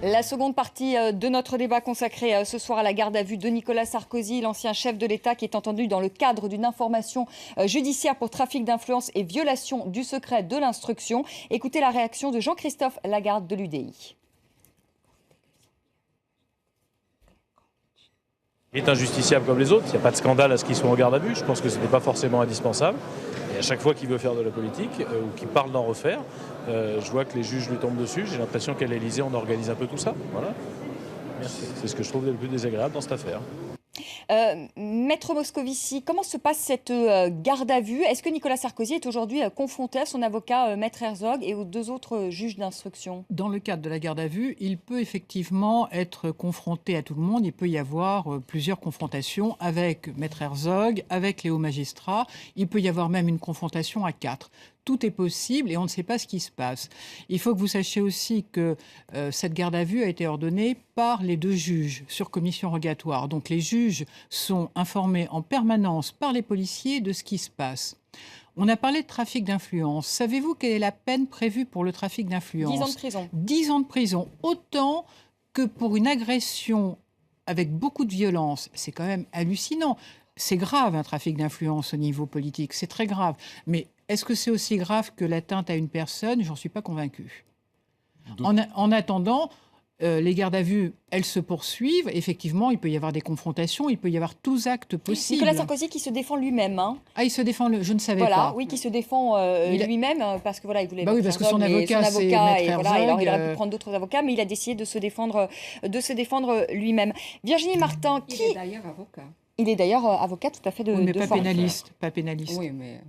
La seconde partie de notre débat consacré ce soir à la garde à vue de Nicolas Sarkozy, l'ancien chef de l'État qui est entendu dans le cadre d'une information judiciaire pour trafic d'influence et violation du secret de l'instruction. Écoutez la réaction de Jean-Christophe Lagarde de l'UDI. Il est injusticiable comme les autres, il n'y a pas de scandale à ce qu'il soit en garde à vue, je pense que ce n'est pas forcément indispensable. Et à chaque fois qu'il veut faire de la politique ou qu'il parle d'en refaire, je vois que les juges lui tombent dessus, j'ai l'impression qu'à l'Élysée on organise un peu tout ça. Voilà. C'est ce que je trouve le plus désagréable dans cette affaire. Maître Moscovici, comment se passe cette garde à vue? Est-ce que Nicolas Sarkozy est aujourd'hui confronté à son avocat Maître Herzog et aux deux autres juges d'instruction? Dans le cadre de la garde à vue, il peut effectivement être confronté à tout le monde. Il peut y avoir plusieurs confrontations avec Maître Herzog, avec les hauts magistrats. Il peut y avoir même une confrontation à 4. Tout est possible et on ne sait pas ce qui se passe. Il faut que vous sachiez aussi que cette garde à vue a été ordonnée par les deux juges sur commission rogatoire. Donc les juges sont informés en permanence par les policiers de ce qui se passe. On a parlé de trafic d'influence. Savez-vous quelle est la peine prévue pour le trafic d'influence? 10 ans de prison. 10 ans de prison. Autant que pour une agression avec beaucoup de violence. C'est quand même hallucinant. C'est grave un trafic d'influence au niveau politique. C'est très grave. Mais est-ce que c'est aussi grave que l'atteinte à une personne? J'en suis pas convaincue. En attendant, les gardes à vue, elles se poursuivent. Effectivement, il peut y avoir des confrontations, il peut y avoir tous actes possibles. Nicolas Sarkozy qui se défend lui-même. Hein. Ah, il se défend, je ne savais pas. Oui, qui se défend lui-même parce que voilà, il voulait. Oui, parce que son avocat, c'est Maître Herzog. Alors, il aurait pu prendre d'autres avocats, mais il a décidé de se défendre lui-même. Virginie Martin, Il est d'ailleurs avocat. Il est d'ailleurs avocat tout à fait de. Oui, mais de pas forme. pénaliste, pas pénaliste. Oui, mais.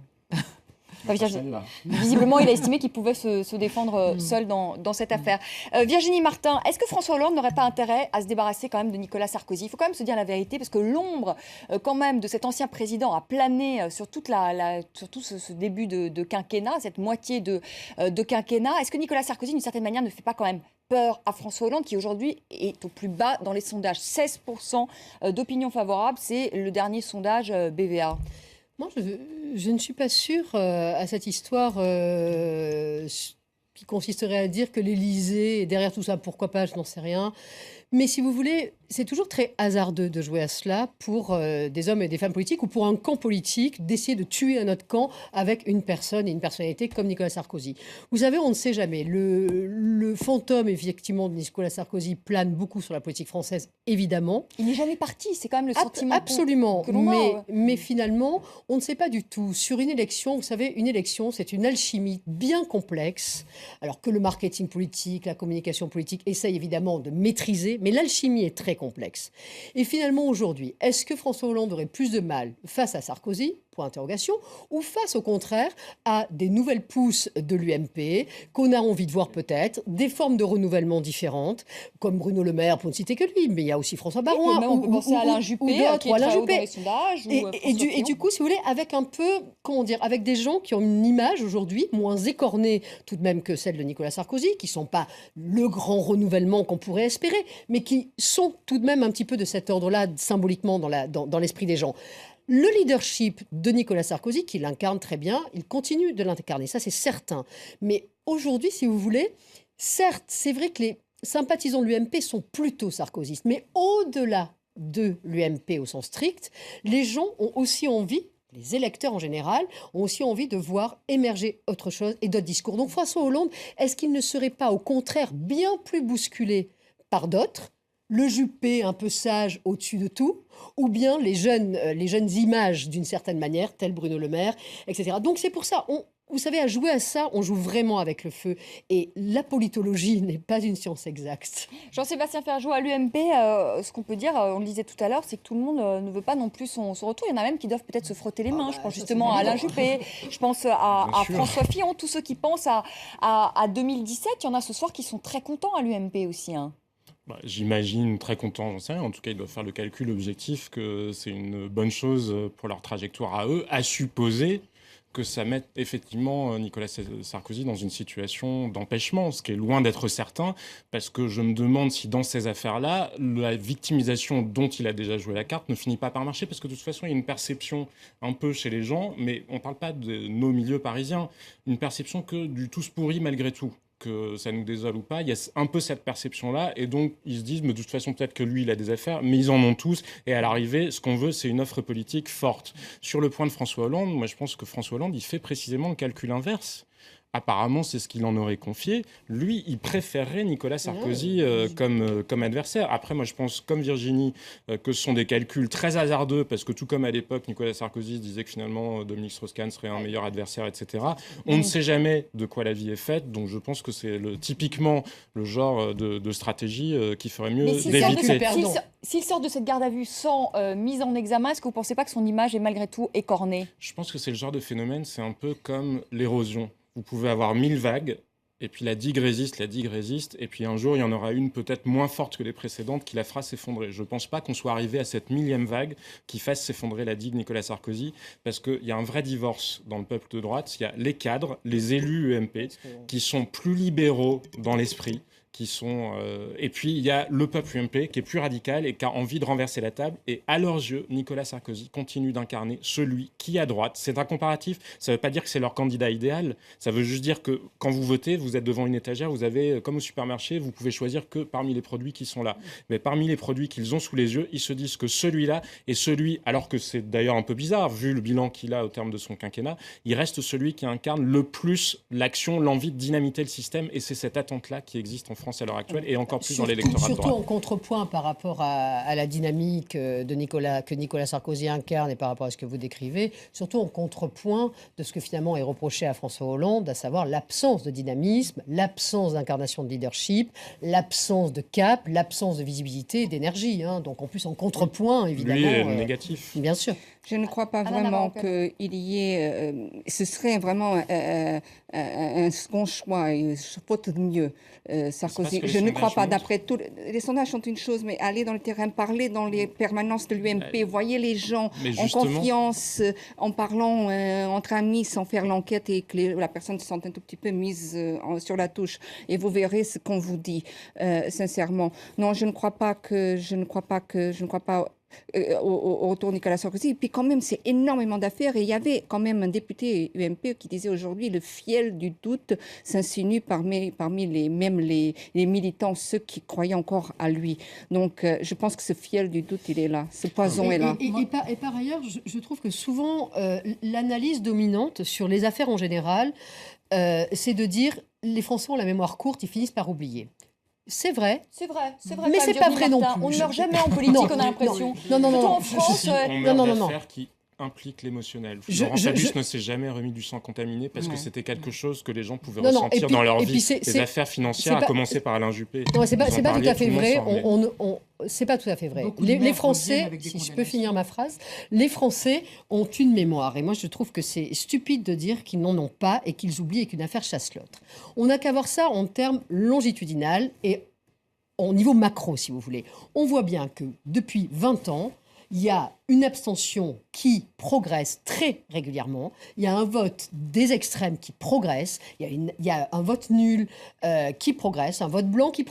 Visiblement, il a estimé qu'il pouvait se défendre seul dans cette affaire. Virginie Martin, est-ce que François Hollande n'aurait pas intérêt à se débarrasser quand même de Nicolas Sarkozy? Il faut quand même se dire la vérité, parce que l'ombre quand même de cet ancien président a plané sur tout ce début de quinquennat, cette moitié de quinquennat. Est-ce que Nicolas Sarkozy, d'une certaine manière, ne fait pas quand même peur à François Hollande, qui aujourd'hui est au plus bas dans les sondages? 16% d'opinion favorable, c'est le dernier sondage BVA. Moi, je ne suis pas sûre à cette histoire qui consisterait à dire que l'Élysée est derrière tout ça. Pourquoi pas, je n'en sais rien. Mais si vous voulez, c'est toujours très hasardeux de jouer à cela pour des hommes et des femmes politiques ou pour un camp politique d'essayer de tuer un autre camp avec une personne et une personnalité comme Nicolas Sarkozy. Vous savez, on ne sait jamais. Le fantôme, effectivement, de Nicolas Sarkozy plane beaucoup sur la politique française, évidemment. Il n'est jamais parti, c'est quand même le sentiment absolument. que l'on a. Mais finalement, on ne sait pas du tout. Sur une élection, vous savez, une élection, c'est une alchimie bien complexe, alors que le marketing politique, la communication politique essayent évidemment de maîtriser, mais l'alchimie est très complexe. Et finalement, aujourd'hui, est-ce que François Hollande aurait plus de mal face à Sarkozy, point d'interrogation, ou face au contraire à des nouvelles pousses de l'UMP qu'on a envie de voir peut-être, des formes de renouvellement différentes, comme Bruno Le Maire, pour ne citer que lui, mais il y a aussi François Baroin. On peut penser à Alain Juppé, qui est très haut dans les sondages. Et du coup, si vous voulez, avec un peu, comment dire, avec des gens qui ont une image aujourd'hui moins écornée tout de même que celle de Nicolas Sarkozy, qui ne sont pas le grand renouvellement qu'on pourrait espérer, mais qui sont tout de même un petit peu de cet ordre-là, symboliquement, dans l'esprit des gens. Le leadership de Nicolas Sarkozy, qui l'incarne très bien, il continue de l'incarner, ça c'est certain. Mais aujourd'hui, si vous voulez, certes, c'est vrai que les sympathisants de l'UMP sont plutôt sarkozystes, mais au-delà de l'UMP au sens strict, les gens ont aussi envie, les électeurs en général, ont aussi envie de voir émerger autre chose et d'autres discours. Donc François Hollande, est-ce qu'il ne serait pas au contraire bien plus bousculé par d'autres, le Juppé un peu sage au-dessus de tout, ou bien les jeunes images d'une certaine manière, tel Bruno Le Maire, etc. Donc c'est pour ça, vous savez, à jouer à ça, on joue vraiment avec le feu. Et la politologie n'est pas une science exacte. Jean-Sébastien Ferjou, à l'UMP, ce qu'on peut dire, on le disait tout à l'heure, c'est que tout le monde ne veut pas non plus son retour. Il y en a même qui doivent peut-être se frotter les mains. Je pense justement à Alain Juppé, je pense à François Fillon, tous ceux qui pensent à 2017. Il y en a ce soir qui sont très contents à l'UMP aussi. Hein. J'imagine très content, j'en sais rien. En tout cas, ils doivent faire le calcul objectif que c'est une bonne chose pour leur trajectoire à eux, à supposer que ça mette effectivement Nicolas Sarkozy dans une situation d'empêchement, ce qui est loin d'être certain, parce que je me demande si dans ces affaires-là, la victimisation dont il a déjà joué la carte ne finit pas par marcher, parce que de toute façon, il y a une perception un peu chez les gens, mais on ne parle pas de nos milieux parisiens, une perception que du tous pourri malgré tout. que ça nous désole ou pas. Il y a un peu cette perception-là, et donc ils se disent, mais de toute façon, peut-être que lui, il a des affaires, mais ils en ont tous, et à l'arrivée, ce qu'on veut, c'est une offre politique forte. Sur le point de François Hollande, moi je pense que François Hollande, il fait précisément le calcul inverse. Apparemment, c'est ce qu'il en aurait confié. Lui, il préférerait Nicolas Sarkozy comme adversaire. Après, moi, je pense, comme Virginie, que ce sont des calculs très hasardeux, parce que tout comme à l'époque, Nicolas Sarkozy disait que finalement, Dominique Strauss-Kahn serait un meilleur adversaire, etc. On ne sait jamais de quoi la vie est faite, donc je pense que c'est typiquement le genre de stratégie qui ferait mieux d'éviter. S'il sort de cette garde à vue sans mise en examen, est-ce que vous ne pensez pas que son image est malgré tout écornée ? Je pense que c'est le genre de phénomène, c'est un peu comme l'érosion. Vous pouvez avoir 1000 vagues, et puis la digue résiste, et puis un jour, il y en aura une peut-être moins forte que les précédentes qui la fera s'effondrer. Je ne pense pas qu'on soit arrivé à cette 1000e vague qui fasse s'effondrer la digue Nicolas Sarkozy, parce qu'il y a un vrai divorce dans le peuple de droite. Il y a les cadres, les élus UMP, qui sont plus libéraux dans l'esprit, et puis il y a le peuple UMP qui est plus radical et qui a envie de renverser la table. Et à leurs yeux, Nicolas Sarkozy continue d'incarner celui qui, à droite, c'est un comparatif. Ça ne veut pas dire que c'est leur candidat idéal. Ça veut juste dire que quand vous votez, vous êtes devant une étagère, vous avez, comme au supermarché, vous pouvez choisir que parmi les produits qui sont là. Mais parmi les produits qu'ils ont sous les yeux, ils se disent que celui-là est celui, alors que c'est d'ailleurs un peu bizarre, vu le bilan qu'il a au terme de son quinquennat, il reste celui qui incarne le plus l'action, l'envie de dynamiter le système. Et c'est cette attente-là qui existe en France à l'heure actuelle, et encore plus dans l'électorat de droite. Surtout en contrepoint par rapport à la dynamique que Nicolas Sarkozy incarne et par rapport à ce que vous décrivez, surtout en contrepoint de ce que finalement est reproché à François Hollande, à savoir l'absence de dynamisme, l'absence d'incarnation de leadership, l'absence de cap, l'absence de visibilité et d'énergie. Donc en plus en contrepoint, évidemment. Lui est négatif. Bien sûr. Je ne crois pas vraiment qu'il y ait... ce serait vraiment un second choix, faute de mieux, Sarkozy. Je ne crois pas, d'après tout... Les sondages sont une chose, mais aller dans le terrain, parler dans les permanences de l'UMP, voyez les gens en confiance, en parlant entre amis, sans faire l'enquête et que la personne se sente un tout petit peu mise sur la touche. Et vous verrez ce qu'on vous dit, sincèrement. Non, je ne crois pas au retour de Nicolas Sarkozy. Et puis quand même, c'est énormément d'affaires. Et il y avait quand même un député UMP qui disait aujourd'hui le fiel du doute s'insinue parmi les militants, ceux qui croyaient encore à lui. Donc je pense que ce fiel du doute, il est là. Ce poison est là. Et par ailleurs, je trouve que souvent, l'analyse dominante sur les affaires en général, c'est de dire les Français ont la mémoire courte, ils finissent par oublier. C'est vrai. Mais c'est pas vrai non plus. On ne meurt jamais en politique, on a l'impression. Non. En France, on meurt d'affaires qui implique l'émotionnel. Laurent Fabius ne s'est jamais remis du sang contaminé parce que c'était quelque chose que les gens pouvaient ressentir dans leur vie. Les affaires financières, à commencer par Alain Juppé. Non, c'est pas tout à fait vrai. C'est pas tout à fait vrai. Les Français, si je peux finir ma phrase, les Français ont une mémoire. Et moi, je trouve que c'est stupide de dire qu'ils n'en ont pas et qu'ils oublient et qu'une affaire chasse l'autre. On n'a qu'à voir ça en termes longitudinal et au niveau macro, si vous voulez. On voit bien que depuis 20 ans, il y a une abstention qui progresse très régulièrement. Il y a un vote des extrêmes qui progresse. Il y a un vote nul qui progresse, un vote blanc qui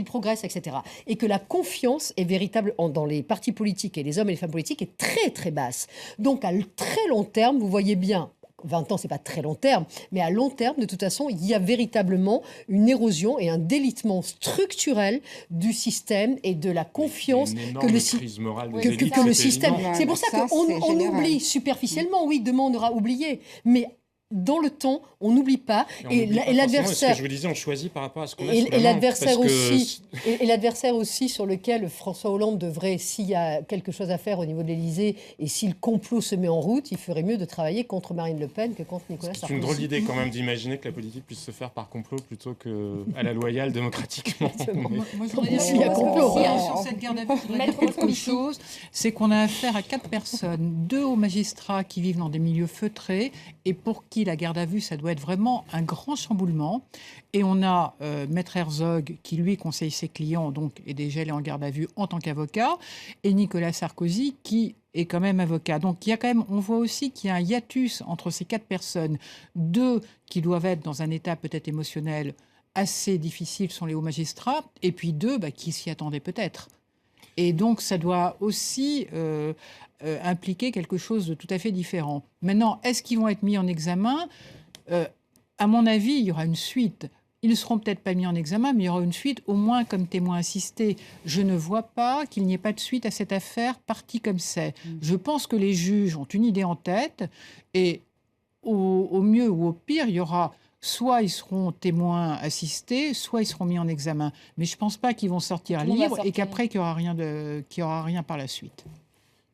progresse, etc. Et que la confiance est véritable dans les partis politiques et les hommes et les femmes politiques est très, très basse. Donc, à très long terme, vous voyez bien... 20 ans, c'est pas très long terme, mais à long terme, de toute façon, il y a véritablement une érosion et un délitement structurel du système et de la confiance que le système. C'est pour ça qu'on oublie superficiellement. Oui, demain on aura oublié, mais dans le temps, on n'oublie pas. Et l'adversaire. Ce que je vous disais, on choisit par rapport à ce qu'on a. Et l'adversaire aussi. Et l'adversaire aussi sur lequel François Hollande devrait, s'il y a quelque chose à faire au niveau de l'Élysée et si le complot se met en route, il ferait mieux de travailler contre Marine Le Pen que contre Nicolas Sarkozy. C'est une drôle d'idée quand même d'imaginer que la politique puisse se faire par complot plutôt qu'à la loyale démocratiquement. Moi, je voudrais dire sur cette garde à vue, je voudrais dire quelque chose, c'est qu'on a affaire à 4 personnes, 2 hauts magistrats qui vivent dans des milieux feutrés et pour qui la garde à vue, ça doit être vraiment un grand chamboulement. Et on a Maître Herzog qui, lui, conseille ses clients, donc est déjà allé en garde à vue en tant qu'avocat, et Nicolas Sarkozy qui est quand même avocat. Donc il y a quand même, on voit aussi qu'il y a un hiatus entre ces 4 personnes, 2 qui doivent être dans un état peut-être émotionnel assez difficile, sont les hauts magistrats, et puis 2 qui s'y attendaient peut-être. Et donc, ça doit aussi impliquer quelque chose de tout à fait différent. Maintenant, est-ce qu'ils vont être mis en examen ? À mon avis, il y aura une suite. Ils ne seront peut-être pas mis en examen, mais il y aura une suite, au moins comme témoin assisté. Je ne vois pas qu'il n'y ait pas de suite à cette affaire, partie comme c'est. Je pense que les juges ont une idée en tête, et au mieux ou au pire, il y aura soit ils seront témoins assistés, soit ils seront mis en examen. Mais je ne pense pas qu'ils vont sortir libres et qu'après, qu'il n'y aura rien par la suite.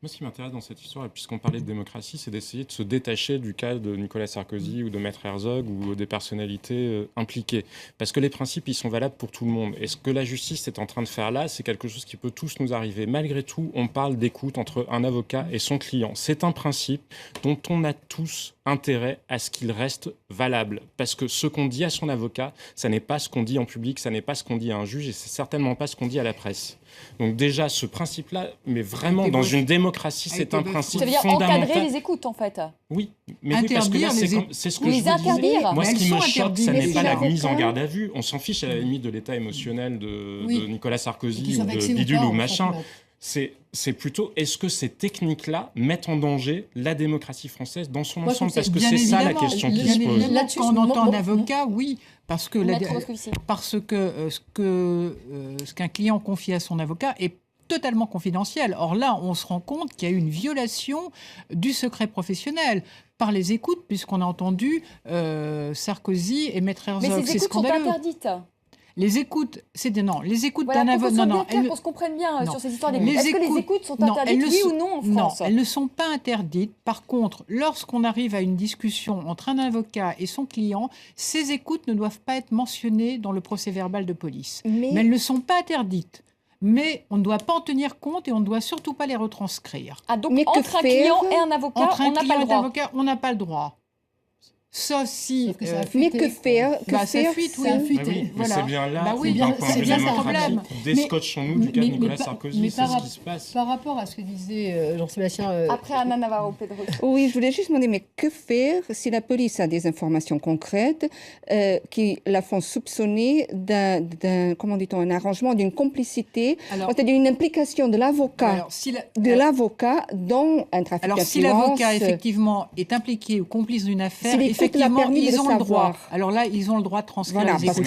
Moi, ce qui m'intéresse dans cette histoire, et puisqu'on parlait de démocratie, c'est d'essayer de se détacher du cas de Nicolas Sarkozy ou de Maître Herzog ou des personnalités impliquées. Parce que les principes, ils sont valables pour tout le monde. Et ce que la justice est en train de faire là, c'est quelque chose qui peut tous nous arriver. Malgré tout, on parle d'écoute entre un avocat et son client. C'est un principe dont on a tous intérêt à ce qu'il reste valable. Parce que ce qu'on dit à son avocat, ça n'est pas ce qu'on dit en public, ça n'est pas ce qu'on dit à un juge et c'est certainement pas ce qu'on dit à la presse. Donc déjà, ce principe-là, mais vraiment, dans une démocratie, c'est un principe fondamental. Ça veut dire encadrer les écoutes, en fait. Oui, mais oui, parce que là, c'est ce que je vous disais. Moi, ce qui me choque, ça n'est pas la mise en garde à vue. On s'en fiche à la limite de l'état émotionnel de Nicolas Sarkozy ou de Bidule ou machin. C'est plutôt, est-ce que ces techniques-là mettent en danger la démocratie française dans son ensemble? Parce que c'est ça la question qui se pose. Là-dessus, quand on entend un avocat, oui, parce que ce qu'un client confie à son avocat est totalement confidentiel. Or là, on se rend compte qu'il y a eu une violation du secret professionnel par les écoutes, puisqu'on a entendu Sarkozy et Maître Herzog. Mais ces écoutes sont interdites. Les écoutes, les écoutes d'un avocat. Qu'on se comprenne bien sur ces histoires d'écoutes. Est-ce que les écoutes sont interdites, oui ou non, en France? Non, elles ne sont pas interdites. Par contre, lorsqu'on arrive à une discussion entre un avocat et son client, ces écoutes ne doivent pas être mentionnées dans le procès-verbal de police. Mais elles ne sont pas interdites. Mais on ne doit pas en tenir compte et on ne doit surtout pas les retranscrire. Ah, donc entre un client et un avocat, on n'a pas le droit. Sauf si. Mais que faire ça fuite, oui. Voilà. C'est bien là, d'un point de vue démocratique, descotchons-nous du cas de Nicolas Sarkozy, c'est ce qui se passe. Par rapport à ce que disait Jean-Sébastien... Après Anna Navarro-Pedrosa. Oui, je voulais juste demander, mais que faire si la police a des informations concrètes qui la font soupçonner d'un comment dit-on, un arrangement, d'une complicité, c'est-à-dire une implication de l'avocat dans un trafic d'influence. Alors, si l'avocat, effectivement, est impliqué ou complice d'une affaire, effectivement, ils ont le droit. Alors là, ils ont le droit de transcrire les écoutes.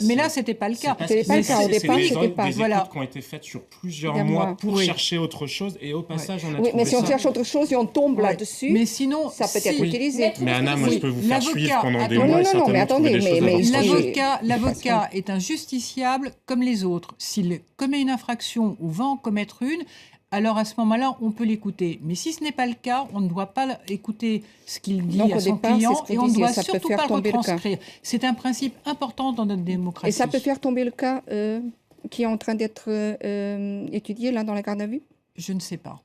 Mais là, c'était pas le cas. C'était pas le cas au départ. C'était pas des écoutes qui ont été faites sur plusieurs mois pour chercher autre chose. Et au passage, on a trouvé ça. Oui, mais si on cherche autre chose et on tombe là-dessus, mais sinon, ça peut être utilisé. Mais Anna, moi, je peux vous faire suivre pendant des mois. Non, mais attendez, l'avocat est un justiciable comme les autres. S'il commet une infraction ou va en commettre une, alors à ce moment-là, on peut l'écouter. Mais si ce n'est pas le cas, on ne doit pas écouter ce qu'il dit à son client et on ne doit surtout pas le retranscrire. C'est un principe important dans notre démocratie. Et ça peut faire tomber le cas qui est en train d'être étudié là dans la garde à vue? Je ne sais pas.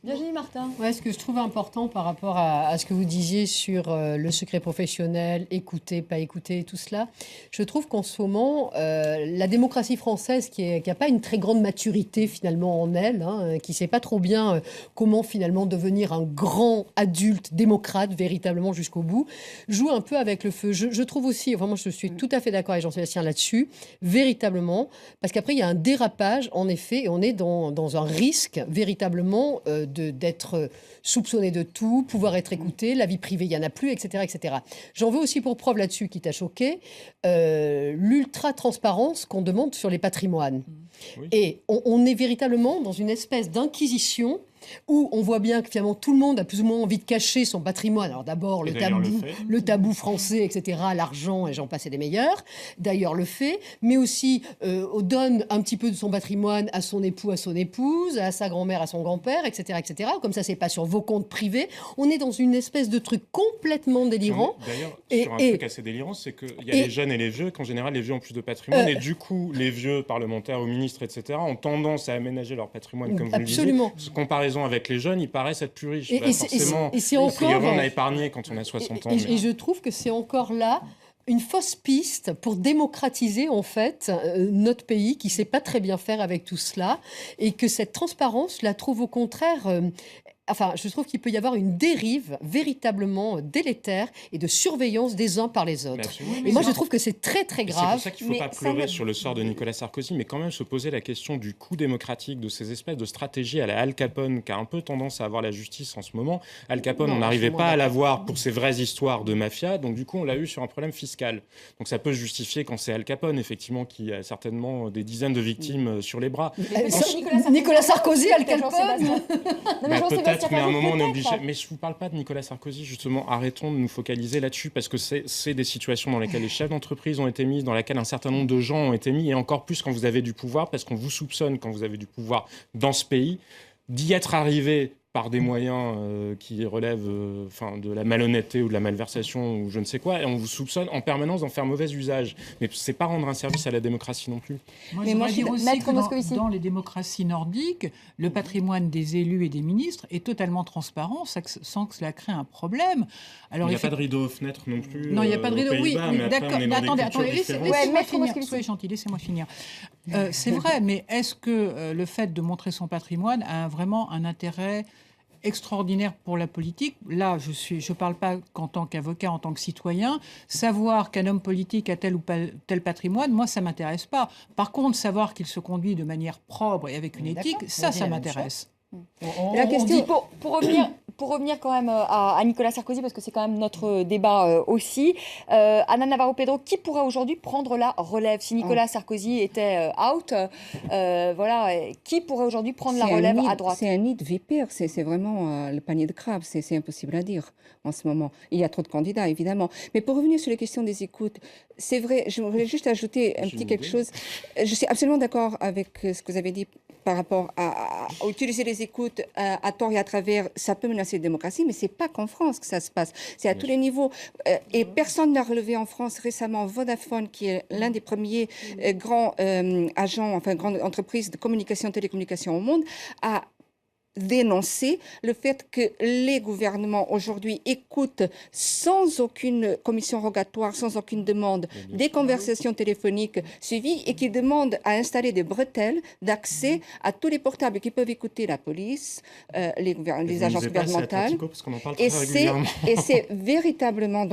Virginie Martin. Ouais, ce que je trouve important par rapport à ce que vous disiez sur le secret professionnel, écouter, pas écouter, tout cela, je trouve qu'en ce moment, la démocratie française, qui n'a pas une très grande maturité finalement en elle, qui ne sait pas trop bien comment finalement devenir un grand adulte démocrate véritablement jusqu'au bout, joue un peu avec le feu. Je trouve aussi, vraiment je suis tout à fait d'accord avec Jean-Sébastien là-dessus, véritablement, parce qu'après il y a un dérapage en effet, et on est dans un risque véritablement d'être soupçonné de tout, pouvoir être écouté, la vie privée, il n'y en a plus, etc. etc. J'en veux aussi pour preuve là-dessus, qui t'a choqué, l'ultra-transparence qu'on demande sur les patrimoines. Oui. Et on est véritablement dans une espèce d'inquisition où on voit bien que finalement tout le monde a plus ou moins envie de cacher son patrimoine. Alors d'abord le tabou français, etc., l'argent et j'en passe et des meilleurs. D'ailleurs le fait, mais aussi on donne un petit peu de son patrimoine à son époux, à son épouse, à sa grand-mère, à son grand-père, etc., etc. Comme ça, c'est pas sur vos comptes privés. On est dans une espèce de truc complètement délirant. D'ailleurs, sur un truc assez délirant, c'est qu'il y a les jeunes et les vieux, qu'en général les vieux ont plus de patrimoine et du coup les vieux parlementaires ou ministres, etc., ont tendance à aménager leur patrimoine, comme vous le disiez. Comparaison avec les jeunes, ils paraissent être plus riches. Forcément, on a épargné quand on a 60 ans. Et je trouve que c'est encore là une fausse piste pour démocratiser en fait notre pays qui ne sait pas très bien faire avec tout cela et que cette transparence, je la trouve au contraire Enfin, je trouve qu'il peut y avoir une dérive véritablement délétère et de surveillance des uns par les autres. Et moi, je trouve que c'est très, très grave. C'est pour ça qu'il ne faut pas pleurer sur le sort de Nicolas Sarkozy, mais quand même se poser la question du coût démocratique, de ces espèces de stratégies à la Al Capone, qui a un peu tendance à avoir la justice en ce moment. Al Capone, on n'arrivait pas à l'avoir pour ses vraies histoires de mafia, donc du coup, on l'a eu sur un problème fiscal. Donc ça peut se justifier quand c'est Al Capone, effectivement, qui a certainement des dizaines de victimes sur les bras. Nicolas Sarkozy, Al Capone. Peut-être, mais à un moment, on est obligé. Mais je ne vous parle pas de Nicolas Sarkozy, justement. Arrêtons de nous focaliser là-dessus, parce que c'est des situations dans lesquelles les chefs d'entreprise ont été mis, dans lesquelles un certain nombre de gens ont été mis, et encore plus quand vous avez du pouvoir, parce qu'on vous soupçonne, quand vous avez du pouvoir dans ce pays, d'y être arrivé par des moyens qui relèvent de la malhonnêteté ou de la malversation ou je ne sais quoi, et on vous soupçonne en permanence d'en faire mauvais usage. Mais c'est pas rendre un service à la démocratie non plus. Moi, je dire aussi que dans les démocraties nordiques, le patrimoine des élus et des ministres est totalement transparent sans que cela crée un problème. Alors, il n'y a pas de rideau aux fenêtres non plus. Non, il n'y a pas de rideau, oui, d'accord. Attendez, laissez-moi finir. C'est vrai, mais est-ce que le fait de montrer son patrimoine a vraiment un intérêt extraordinaire pour la politique? Là, je parle pas qu'en tant qu'avocat, en tant que citoyen. Savoir qu'un homme politique a tel ou tel patrimoine, moi, ça m'intéresse pas. Par contre, savoir qu'il se conduit de manière propre et avec une éthique, ça m'intéresse. La question, pour revenir quand même à Nicolas Sarkozy, parce que c'est quand même notre débat aussi, Ana Navarro-Pedro, qui pourrait aujourd'hui prendre la relève? Si Nicolas Sarkozy était out, qui pourrait aujourd'hui prendre la relève à droite? C'est un nid de vipère, c'est vraiment le panier de crabes, c'est impossible à dire en ce moment. Il y a trop de candidats, évidemment. Mais pour revenir sur la question des écoutes, c'est vrai, je voulais juste ajouter quelque chose. Je suis absolument d'accord avec ce que vous avez dit par rapport à utiliser les écoutes à tort et à travers, ça peut menacer la démocratie, mais c'est pas qu'en France que ça se passe. C'est à tous les niveaux. Et personne n'a relevé en France récemment Vodafone, qui est l'un des premiers grands agents, grande entreprise de communication, télécommunication au monde, a dénoncer le fait que les gouvernements aujourd'hui écoutent sans aucune commission rogatoire, sans aucune demande, des conversations téléphoniques suivies et qui demandent à installer des bretelles d'accès à tous les portables qui peuvent écouter la police, les agences gouvernementales. Et c'est véritablement,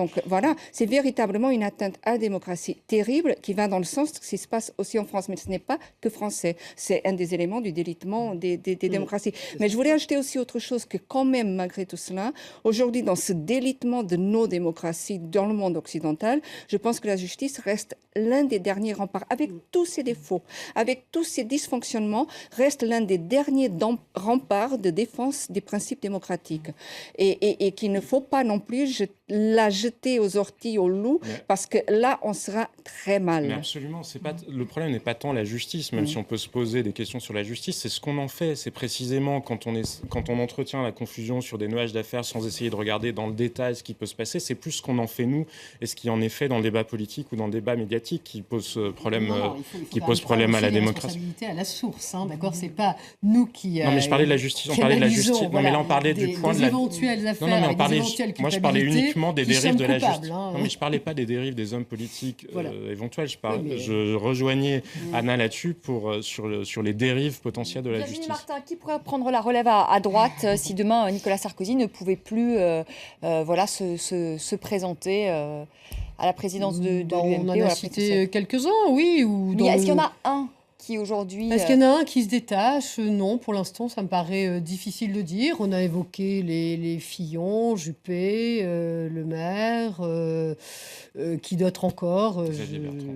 c'est véritablement une atteinte à la démocratie terrible qui va dans le sens de ce qui se passe aussi en France. Mais ce n'est pas que français. C'est un des éléments du délitement des démocraties. Mais je voulais ajouter aussi autre chose que quand même, malgré tout cela, aujourd'hui, dans ce délitement de nos démocraties dans le monde occidental, je pense que la justice reste l'un des derniers remparts, avec tous ses défauts, avec tous ses dysfonctionnements, reste l'un des derniers remparts de défense des principes démocratiques. Et qu'il ne faut pas non plus la jeter aux orties, aux loups, parce que là, on sera très mal. Mais absolument. Le problème n'est pas tant la justice, même si on peut se poser des questions sur la justice, c'est ce qu'on en fait. C'est précisément quand on entretient la confusion sur des nuages d'affaires sans essayer de regarder dans le détail ce qui peut se passer, c'est plus ce qu'on en fait nous et ce qui en est fait dans le débat politique ou dans le débat médiatique qui pose problème, pose problème à la démocratie. Responsabilité à la source, d'accord, c'est pas nous qui. Non, mais je parlais de la justice. On parlait de la justice. Non, mais là on parlait du point de la. Éventuelles affaires. Non, mais on parlait. Moi, je parlais uniquement des dérives de la justice. Non, mais je parlais pas des dérives des hommes politiques éventuels. Je rejoignais Anna là-dessus sur les dérives potentielles de la justice. Martin, qui pourrait prendre la relève à droite si demain Nicolas Sarkozy ne pouvait plus se présenter à la présidence de l'UMP? On en a cité quelques-uns, oui. Est-ce qu'il y en a un qui aujourd'hui... Est-ce qu'il y en a un qui se détache? Non, pour l'instant, ça me paraît difficile de dire. On a évoqué les Fillon, Juppé, Le Maire, qui d'autre encore?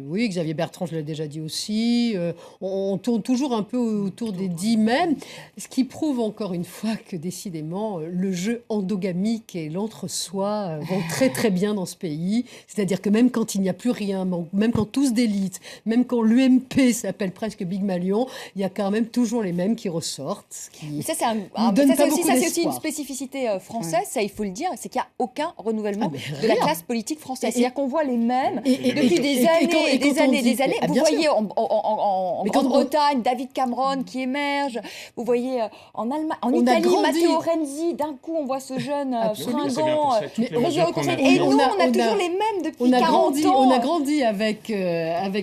Oui, Xavier Bertrand, je l'ai déjà dit aussi. On tourne toujours un peu autour des 10 mêmes, ce qui prouve encore une fois que décidément, le jeu endogamique et l'entre-soi vont très très bien dans ce pays. C'est-à-dire que même quand il n'y a plus rien, même quand tout se délite, même quand l'UMP s'appelle presque Big Malion, il y a quand même toujours les mêmes qui ressortent. Ça, c'est aussi une spécificité française, ça il faut le dire, c'est qu'il n'y a aucun renouvellement de la classe politique française. C'est-à-dire qu'on voit les mêmes depuis des années. Vous voyez en Grande-Bretagne, David Cameron qui émerge. Vous voyez en Allemagne, en Italie, Matteo Renzi. D'un coup, on voit ce jeune fringant. Et nous, on a toujours les mêmes depuis 40 ans. On a grandi avec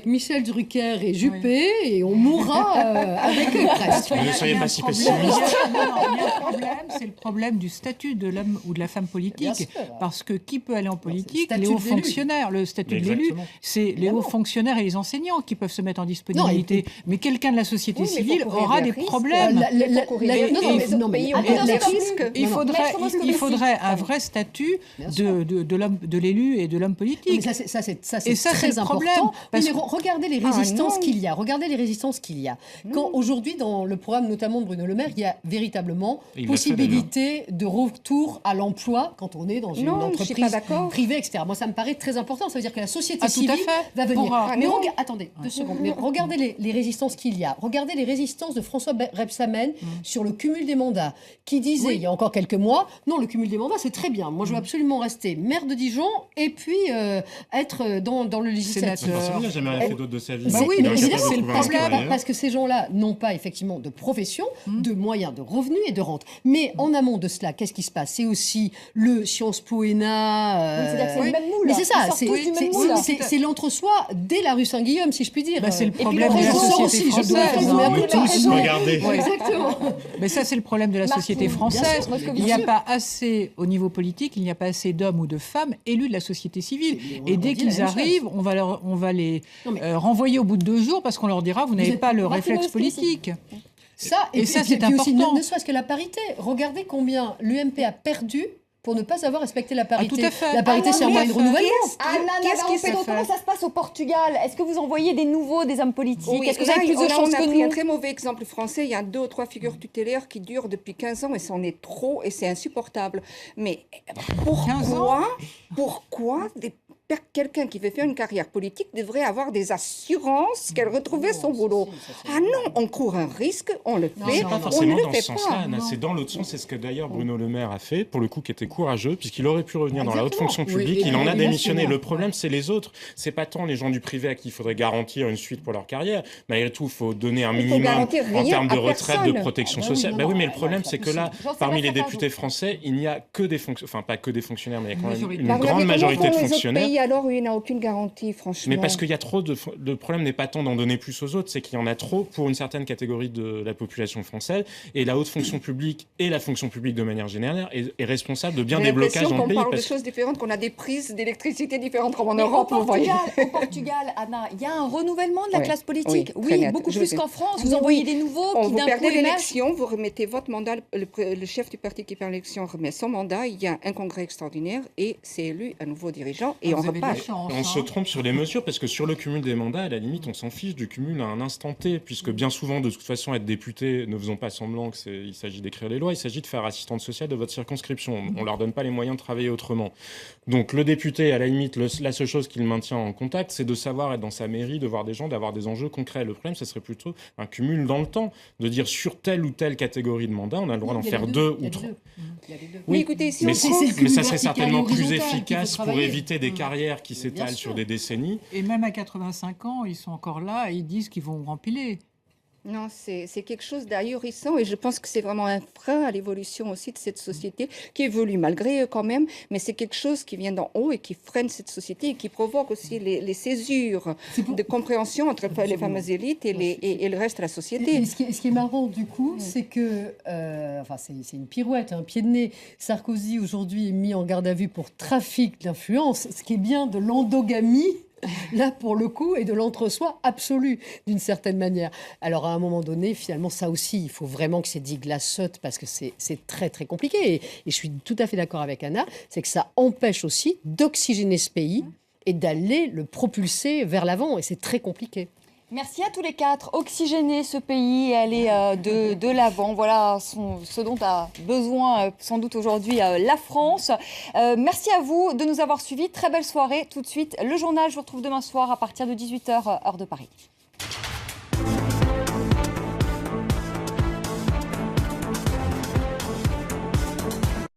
Michel Drucker et Juppé, et et on mourra avec eux presque. Ne soyez pas si pessimiste. Il y a un problème, c'est le problème du statut de l'homme ou de la femme politique. Parce que qui peut aller en politique? Les hauts fonctionnaires. Le statut de l'élu, c'est les hauts fonctionnaires et les enseignants qui peuvent se mettre en disponibilité. Mais quelqu'un de la société civile aura des problèmes. Il faudrait un vrai statut de l'élu et de l'homme politique. Ça, c'est très important. Mais regardez les résistances qu'il y a. Regardez les résistances qu'il y a. Quand aujourd'hui, dans le programme notamment de Bruno Le Maire, il y a véritablement possibilité de retour à l'emploi quand on est dans une entreprise privée, etc. Moi, ça me paraît très important. Ça veut dire que la société civile va venir. Mais attendez, 2 secondes. Mais regardez les résistances qu'il y a. Regardez les résistances de François Rebsamen sur le cumul des mandats, qui disait il y a encore quelques mois, non, le cumul des mandats, c'est très bien. Moi, je veux absolument rester maire de Dijon et puis être dans le législatif. Il n'a jamais rien fait d'autre de sa vie. Oui, mais c'est le problème. Parce que ces gens-là n'ont pas effectivement de profession, de moyens de revenus et de rente. Mais en amont de cela, qu'est-ce qui se passe? C'est aussi le Sciences Po ENA. C'est-à-dire que c'est le même moule. Mais c'est ça, c'est l'entre-soi dès la rue Saint-Guillaume, si je puis dire. C'est le problème de la société française. Regardez. Exactement. Mais ça, c'est le problème de la société française. Il n'y a pas assez, au niveau politique, il n'y a pas assez d'hommes ou de femmes élus de la société civile. Et dès qu'ils arrivent, on va les renvoyer au bout de 2 jours parce qu'on leur dira vous n'avez pas le réflexe politique. Ça, et ça, c'est important. Aussi, ne serait-ce que la parité. Regardez combien l'UMP a perdu pour ne pas avoir respecté la parité. Tout à fait. La parité, c'est un moyen de renouvellement. Comment ça se passe au Portugal? Est-ce que vous envoyez des hommes politiques? Est-ce que vous avez plus de chance que nous? On a pris un très mauvais exemple français. Il y a 2 ou 3 figures tutélaires qui durent depuis 15 ans et c'en est trop et c'est insupportable. Mais pourquoi quelqu'un qui veut faire une carrière politique devrait avoir des assurances qu'elle retrouvait son boulot? Ah non, on court un risque, on le fait, pas forcément dans ce sens-là, c'est dans l'autre sens. C'est ce que d'ailleurs Bruno Le Maire a fait, pour le coup, qui était courageux, puisqu'il aurait pu revenir dans la haute fonction publique. Il en a démissionné. Le problème, c'est les autres. C'est pas tant les gens du privé à qui il faudrait garantir une suite pour leur carrière. Malgré tout, il faut donner un minimum en termes de retraite, de protection sociale. Oui, mais le problème, c'est que là, parmi les députés français, il n'y a que des fonctionnaires, enfin pas que des fonctionnaires, mais il y a quand même une grande majorité de fonctionnaires. Alors, il n'y a aucune garantie, franchement. Mais parce qu'il y a trop de... Le problème n'est pas tant d'en donner plus aux autres, c'est qu'il y en a trop pour une certaine catégorie de la population française. Et la haute fonction publique et la fonction publique de manière générale est responsable de bien des blocages dans le pays. On parle de choses différentes, qu'on a des prises d'électricité différentes comme en Europe. Au Portugal, Anna, il y a un renouvellement de la classe politique. Oui, beaucoup plus qu'en France. Vous envoyez des nouveaux qui d'un coup perdez l'élection, vous remettez votre mandat, le chef du parti qui perd l'élection remet son mandat, il y a un congrès extraordinaire et c'est élu un nouveau dirigeant et on repart. On se trompe sur les mesures parce que sur le cumul des mandats, à la limite, on s'en fiche du cumul à un instant T, puisque bien souvent, de toute façon, être député, ne faisons pas semblant qu'il s'agit d'écrire les lois, il s'agit de faire assistante sociale de votre circonscription. On ne leur donne pas les moyens de travailler autrement. Donc le député, à la limite, la seule chose qu'il maintient en contact, c'est de savoir être dans sa mairie, de voir des gens, d'avoir des enjeux concrets. Le problème, ce serait plutôt un cumul dans le temps, de dire sur telle ou telle catégorie de mandats, on a le droit d'en faire 2 ou 3. Oui, écoutez, si mais ça serait certainement plus efficace pour éviter des carrières qui s'étalent sur des décennies. Et même à 85 ans, ils sont encore là et ils disent qu'ils vont rempiler. Non, c'est quelque chose d'ahurissant et je pense que c'est vraiment un frein à l'évolution aussi de cette société qui évolue malgré eux quand même, mais c'est quelque chose qui vient d'en haut et qui freine cette société et qui provoque aussi les césures de compréhension entre les fameuses élites et le reste de la société. Et ce qui est marrant du coup, c'est que, c'est une pirouette, un pied de nez. Sarkozy aujourd'hui est mis en garde à vue pour trafic d'influence, ce qui est bien de l'endogamie. Là, pour le coup, et de l'entre-soi absolu, d'une certaine manière. Alors, à un moment donné, finalement, ça aussi, il faut vraiment que ces digues-là sautent parce que c'est très, très compliqué. Et je suis tout à fait d'accord avec Anna, c'est que ça empêche aussi d'oxygéner ce pays et d'aller le propulser vers l'avant. Et c'est très compliqué. Merci à tous les 4. Oxygéner ce pays et aller de l'avant. Voilà ce dont a besoin sans doute aujourd'hui la France. Merci à vous de nous avoir suivis. Très belle soirée. Tout de suite, le journal. Je vous retrouve demain soir à partir de 18h, heure de Paris.